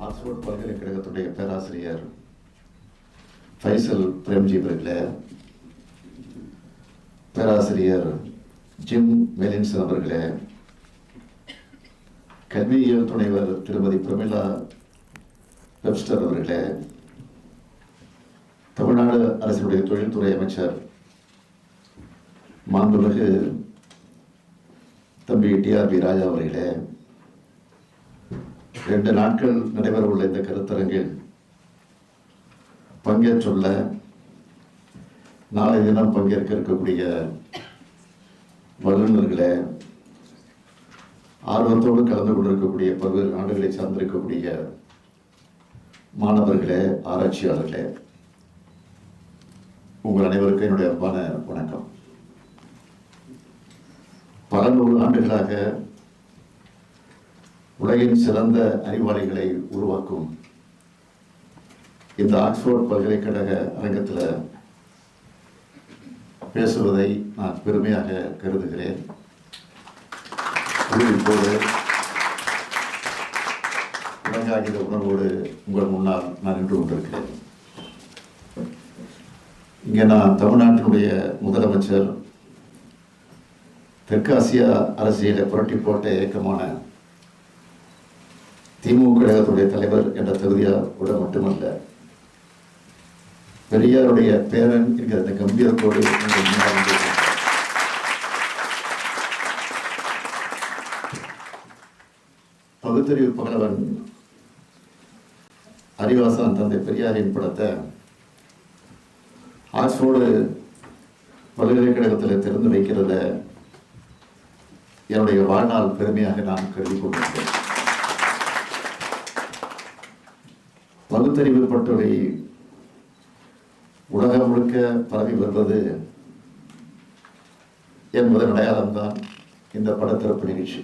Oxford பல்கலைக்கழகத்துடைய பேராசிரியர் ஃபைசல் பிரேம்ஜி அவர்களே, பேராசிரியர் ஜிம் மெலின்சன் அவர்களே, கல்வியியல் துணைவர் திருமதி பிரமிளா வெப்ஸ்டர் அவர்களே, தமிழ்நாடு அரசினுடைய தொழில்துறை அமைச்சர் மாண்புமிகு தம்பி டிஆர்பி ராஜா அவர்களே, 2 நாட்கள் நடைபெறவுள்ள இந்த கருத்தரங்கில் பங்கேற்றுள்ள நாளை தினம் பங்கேற்க இருக்கக்கூடிய வல்லுநர்களே, ஆர்வத்தோடு கலந்து கொண்டிருக்கக்கூடிய பல்வேறு நாடுகளை சார்ந்திருக்கக்கூடிய மாணவர்களே, ஆராய்ச்சியாளர்களே, உங்கள் அனைவருக்கும் என்னுடைய அன்பான வணக்கம். பல 100 ஆண்டுகளாக உலகின் சிறந்த அறிவாளிகளை உருவாக்கும் இந்த ஆக்ஸ்போர்ட் பல்கலைக்கழக அரங்கத்தில் பேசுவதை நான் பெருமையாக கருதுகிறேன். இப்போது உலகாகிற உணர்வோடு உங்கள் முன்னால் நான் நின்று கொண்டிருக்கிறேன். இங்கே நான் தமிழ்நாட்டினுடைய முதலமைச்சர், தெற்காசியா அரசியலை புரட்டி போட்ட இயக்கமான திமுக கழகத்துடைய தலைவர் என்ற தகுதியோட மட்டுமல்ல, பெரியாருடைய பேரன் என்கிற அந்த கம்பீரத்தோடு பகுத்தறிவு பகலவன் அறிவாசன் தந்தை பெரியாரின் படத்தை ஆக்ஸ்போர்டு பல்கலைக்கழகத்தில் திறந்து வைக்கிறத என்னுடைய வாழ்நாள் பெருமையாக நான் கருதி கொண்டிருக்கிறேன். பகுத்தறிவு பட்டுரை உலகம் முழுக்க பரவி வருவது என்பதன் அடையாளம்தான் இந்த படத்திறப்பு நிகழ்ச்சி.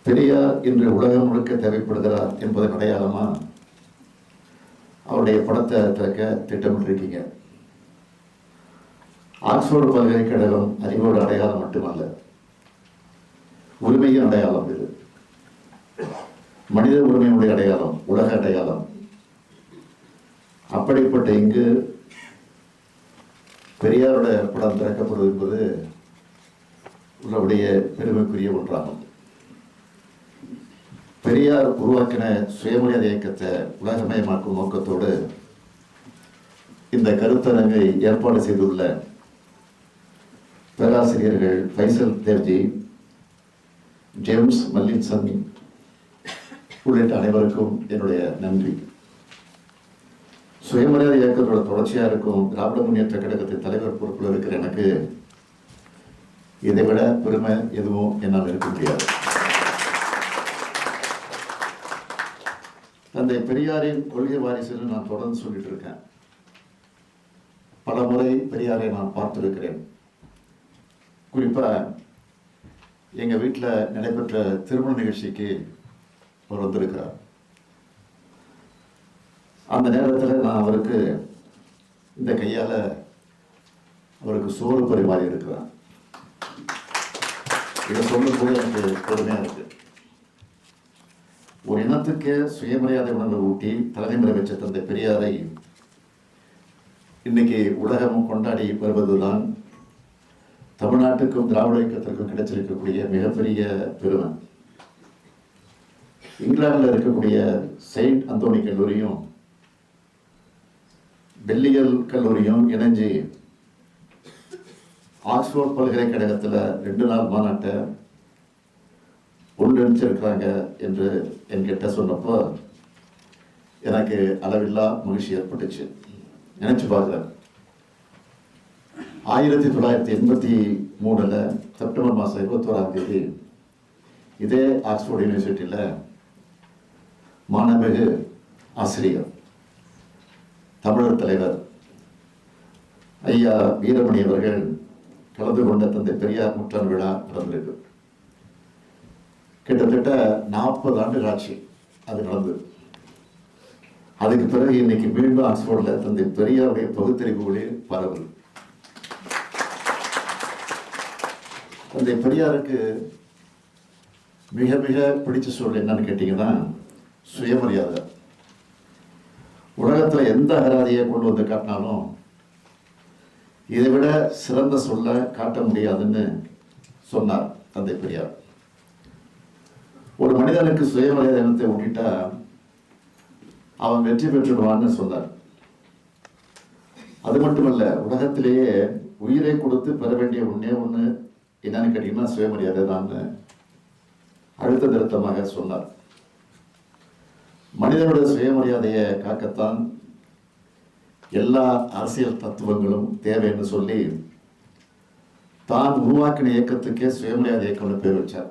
பெரியார் இன்று உலகம் முழுக்க தேவைப்படுகிறார் என்பதன் அடையாளமா அவருடைய படத்தை திறக்க திட்டமிட்டிருக்கீங்க. ஆக்ஸ்போர்டு பல்கலைக்கழகம் அறிவோட அடையாளம் மட்டுமல்ல, உரிமையின் அடையாளம். இது மனித உரிமையுடைய அடையாளம், உலக அடையாளம். அப்படிப்பட்ட இங்கு பெரியாரோட படம் திறக்கப்படுவது என்பது உள்ளபடிய பெருமைக்குரிய ஒன்றாகும். பெரியார் உருவாக்கின சுயமரியாதை இயக்கத்தை உலகமயமாக்கும் நோக்கத்தோடு இந்த கருத்தரங்கை ஏற்பாடு செய்துள்ள பேராசிரியர்கள் ஃபைசல் தேவ்ஜி, ஜேம்ஸ் மல்லின்சன் உள்ளிட்ட அனைவருக்கும் என்னுடைய நன்றி. சுயமரியாதை இயக்கத்தோட தொடர்ச்சியாக இருக்கும் திராவிட முன்னேற்ற கழகத்தின் தலைவர் பொறுப்பில் இருக்கிற எனக்கு இதை விட பெருமை எதுவும் என்னால் இருக்க முடியாது. தந்தை பெரியாரின் கொள்கை வாரிசுன்னு நான் தொடர்ந்து சொல்லிட்டு இருக்கேன். பல முறை பெரியாரை நான் பார்த்திருக்கிறேன். குறிப்பாக எங்கள் வீட்டில் நடைபெற்ற திருமண நிகழ்ச்சிக்கு அவர் வந்திருக்கிறார். அந்த நேரத்தில் நான் அவருக்கு இந்த கையால் அவருக்கு சோறு பரிமாறி இருக்கிறேன். இதை சொல்லும்போது எனக்கு பெருமையாக இருக்கு. ஒரு இனத்துக்கு சுயமரியாதை உணர்வை ஊட்டி தலைமுறை வச்ச தந்தை பெரியாரை இன்னைக்கு உலகம் கொண்டாடி வருவதுதான் தமிழ்நாட்டுக்கும் திராவிட இயக்கத்திற்கும் கிடைச்சிருக்கக்கூடிய மிகப்பெரிய பெருமை. இங்கிலாந்தில் இருக்கக்கூடிய செயின்ட் அந்தோனி கல்லூரியும் பெல்லியல் கல்லூரியும் இணைஞ்சு ஆக்ஸ்போர்ட் பல்கலைக்கழகத்தில் 2 நாள் மாநாட்டை ஒன்றிணைச்சிருக்கிறாங்க என்று என்கிட்ட சொன்னப்போ எனக்கு அளவில்லா மகிழ்ச்சி ஏற்பட்டுச்சு. நினைச்சு பார்க்குறேன். 1983 செப்டம்பர் மாதம் 21ஆம் தேதி இதே ஆக்ஸ்போர்ட் யூனிவர்சிட்டியில் மாணமிகு ஆசிரியர், தமிழர் தலைவர் ஐயா வீரமணி அவர்கள் கலந்து கொண்ட தந்தை பெரியார் நூற்றாண்டு விழா நடந்திருக்கு. கிட்டத்தட்ட 40 ஆண்டு ஆட்சி அது நடந்தது. அதுக்கு பிறகு இன்னைக்கு மீண்டும் ஆக்ஸ்போர்டில் தந்தை பெரியாருடைய பகுத்தறிவுகளே பரவல். தந்தை பெரியாருக்கு மிக மிக பிடிச்ச சொல் என்னன்னு கேட்டிங்கன்னா சுயமரியாதை. உலகத்தில் எந்த அகராதியை கொண்டு வந்து காட்டினாலும் இதை விட சிறந்த சொல்ல காட்ட முடியாதுன்னு சொன்னார் தந்தை பெரியார். ஒரு மனிதனுக்கு சுயமரியாதை எண்ணத்தை விட்டுட்டா அவன் வெற்றி பெற்றுடுவான்னு சொன்னார். அது மட்டுமல்ல, உலகத்திலேயே உயிரை கொடுத்து பெற வேண்டிய ஒண்ணே ஒன்று என்னன்னு கேட்டீங்கன்னா சுயமரியாதை தான் அழுத்த திருத்தமாக சொன்னார். மனிதனுடைய சுயமரியாதையை காக்கத்தான் எல்லா அரசியல் தத்துவங்களும் தேவைன்னு சொல்லி தான் உருவாக்கின இயக்கத்துக்கே சுயமரியாதை இயக்கம்னு பேர் வச்சார்.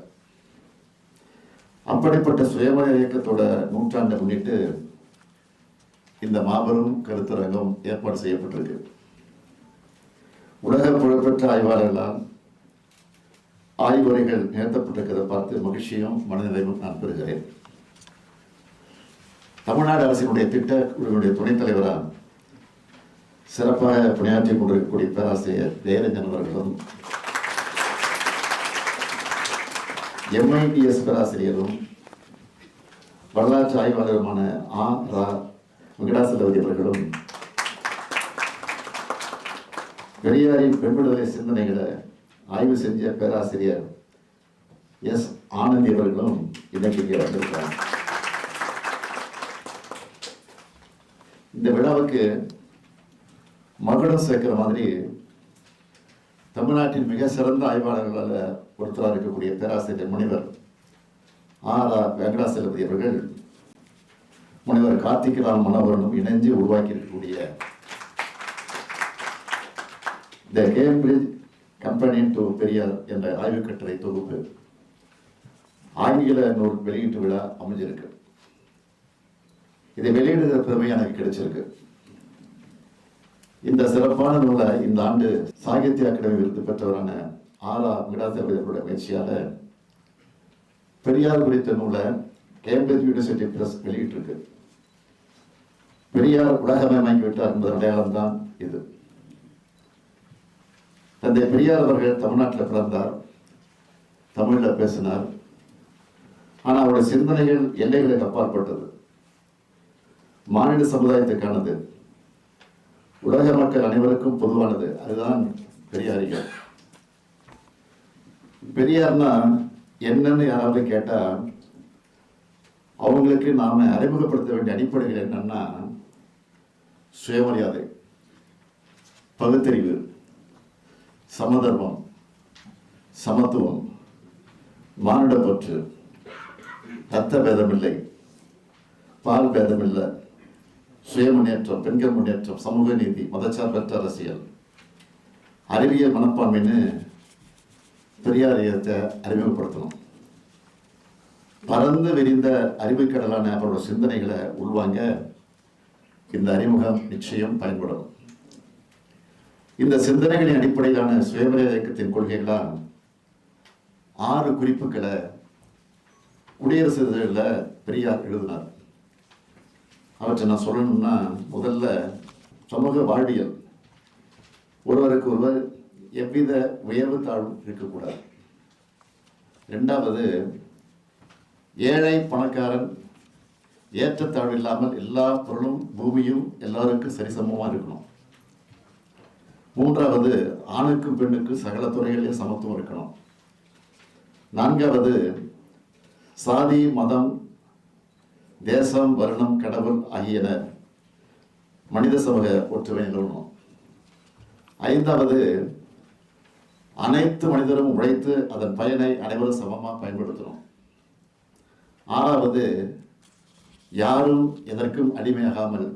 அப்படிப்பட்ட சுயமரியாதை இயக்கத்தோட நூற்றாண்டை முன்னிட்டு இந்த மாபெரும் கருத்தரங்கம் ஏற்பாடு செய்யப்பட்டிருக்கு. உலக புகழ்பெற்ற ஆய்வாளர்களால் ஆய்வுரைகள் நிகழ்த்தப்பட்டிருக்கிறத பார்த்து மகிழ்ச்சியும் மனநிலையும் நான் பெறுகிறேன். தமிழ்நாடு அரசினுடைய திட்ட குழுவினுடைய துணைத் தலைவராக சிறப்பாக பணியாற்றிக் கொண்டிருக்கக்கூடிய பேராசிரியர் ஜெயரஞ்சன் அவர்களும், MITS பேராசிரியரும் வரலாற்று ஆய்வாளருமான ரா. வெங்கடாசலபதி அவர்களும், பெரியாரின் பெண்விடுதலை சிந்தனைகளை ஆய்வு செஞ்ச பேராசிரியர் S. ஆனந்தி அவர்களும் இன்னைக்கு இங்கே வந்திருக்கிறாங்க. இந்த விழாவுக்கு மகுடம் சேர்க்கிற மாதிரி தமிழ்நாட்டின் மிக சிறந்த ஆய்வாளர்களால் ஒருத்தராக இருக்கக்கூடிய பேராசிரியர் முனைவர் ரா. வெங்கடாசலபதி அவர்கள் முனைவர் கார்த்திகராம் மனோகரனும் இணைஞ்சு உருவாக்கி இருக்கக்கூடிய த கேம்பிரிட்ஜ் கம்பெனியன் டு பெரியார் என்ற ஆய்வு கட்டுரை தொகுப்பு ஆங்கில நூல் வெளியீட்டு விழா அமைஞ்சிருக்கு. இதை வெளியிடுகிற பெருமை எனக்கு கிடைச்சிருக்கு. இந்த சிறப்பான நூலை இந்த ஆண்டு சாகித்ய அகாடமி விருது பெற்றவரான ரா. வெங்கடாசலபதி அவர்களுடைய முயற்சியால பெரியார் குறித்த நூலை கேம்பிரிட்ஜ் யூனிவர்சிட்டி பிரஸ் வெளியிட்டிருக்கு. பெரியார் உலகமயமாக்கி விட்டார் என்பதன் அடையாளம் தான் இது. தந்தை பெரியார் அவர்கள் தமிழ்நாட்டில் பிறந்தார், தமிழில் பேசினார். ஆனால் அவருடைய சிந்தனைகள் எல்லைகளுக்கு அப்பாற்பட்டது, மாநில சமுதாயத்துக்கானது, உலக மக்கள் அனைவருக்கும் பொதுவானது. அதுதான் பெரியாரியல். பெரியார்னா என்னன்னு யாராவது கேட்டா அவங்களுக்கு நாம அறிமுகப்படுத்த வேண்டிய அடிப்படைகள் என்னன்னா சுயமரியாதை, பகுத்தறிவு, சமதர்மம், சமத்துவம், மானுடப்பற்று, ரத்த பேதமில்லை, பால் பேதமில்லை, சுய முன்னேற்றம், பெண்கள் முன்னேற்றம், சமூக நீதி, மதச்சார்பற்ற அரசியல், அறிவியல் மனப்பான்மைன்னு பெரியாரியத்தை அறிமுகப்படுத்தணும். பறந்து விரிந்த அறிவுக்கடலான அவரோட சிந்தனைகளை உள்வாங்க இந்த அறிமுகம் நிச்சயம் பயன்படும். இந்த சிந்தனைகளின் அடிப்படையிலான சுயமரியாதை இயக்கத்தின் கொள்கைகளால் 6 குறிப்புகளை குடியரசு இதழில் பெரியார் எழுதினார். அவற்றை நான் சொல்லணும்னா, முதல்ல சமூக வாழ்வியல், ஒருவருக்கு ஒருவர் எவ்வித உயர்வு தாழ்வும் இருக்கக்கூடாது. 2வது, ஏழை பணக்காரன் ஏற்றத்தாழ்வு இல்லாமல் எல்லா பொருளும் பூமியும் எல்லாருக்கும் சரிசமமாக இருக்கணும். 3வது, ஆணுக்கும் பெண்ணுக்கும் சகல துறைகளிலும் சமத்துவம் இருக்கணும். 4வது, சாதி, மதம், தேசம், வருணம், கடவுள் ஆகியன மனித சமூக ஒற்றுமை நிலவணும். 5வது, அனைத்து மனிதரும் உழைத்து அதன் பயனை அனைவரும் சமமாக பயன்படுத்தணும். 6வது, யாரும் எதற்கும் அடிமையாகாமல்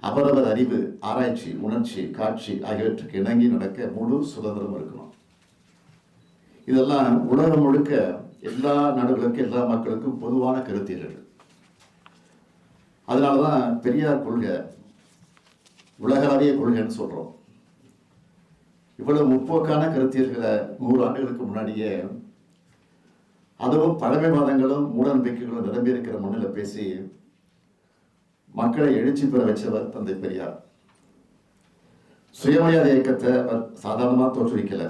அவரவர் அறிவு, ஆராய்ச்சி, உணர்ச்சி, காட்சி ஆகியவற்றுக்கு இணங்கி நடக்க முழு சுதந்திரம் இருக்கணும். இதெல்லாம் உலகம் முழுக்க எல்லா நாடுகளுக்கும் எல்லா மக்களுக்கும் பொதுவான கருத்தியல்கள். அதனாலதான் பெரியார் கொள்கை உலகளாவிய கொள்கைன்னு சொல்றோம். இவ்வளவு முற்போக்கான கருத்தியல்களை 100 ஆண்டுகளுக்கு முன்னாடியே, அதுவும் பழமைவாதங்களும் மூட நம்பிக்கைகளும் நிரம்பி இருக்கிற மண்ணில் பேசி மக்களை எழுச்சி பெற வச்சவர் தந்தை பெரியார். சுயமரியாதை இயக்கத்தை அவர் சாதாரணமாக தோற்றுவிக்கல,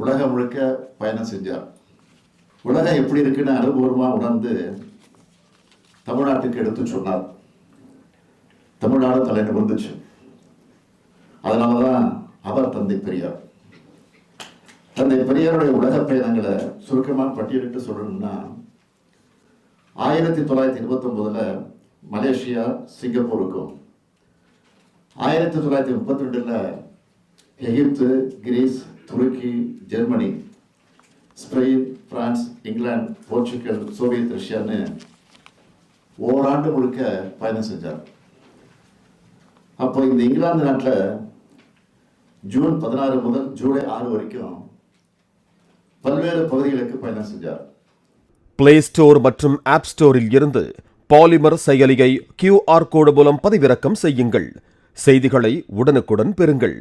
உலகம் முழுக்க பயணம் செஞ்சார். உலகம் எப்படி இருக்குன்னு அனுபவமாக உணர்ந்து தமிழ்நாட்டுக்கு எடுத்து சொன்னார். தமிழ்நாடு தலை நிமிர்ந்துச்சு. அதனால தான் அவர் தந்தை பெரியார். தந்தை பெரியாருடைய உலக பயணங்களை சுருக்கமாக பட்டியலிட்டு சொல்லணும்னா 1929 மலேசியா சிங்கப்பூருக்கும், 1932 எகிப்து, கிரீஸ், துருக்கி, ஜெர்மனி, ஸ்பெயின், பிரான்ஸ், இங்கிலாந்து, போர்ச்சுகல், சோவியத் ரஷ்யான்னு ஓராண்டு முழுக்க பயணம் செஞ்சார். அப்போ இந்த இங்கிலாந்து நாட்டில் ஜூன் 16 முதல் ஜூலை 6 வரைக்கும் பல்வேறு பகுதிகளுக்கு பயணம் செஞ்சார். பிளே ஸ்டோர் மற்றும் ஆப் ஸ்டோரில் இருந்து பாலிமர் செயலியை QR கோடு மூலம் பதிவிறக்கம் செய்யுங்கள். செய்திகளை உடனுக்குடன் பெறுங்கள்.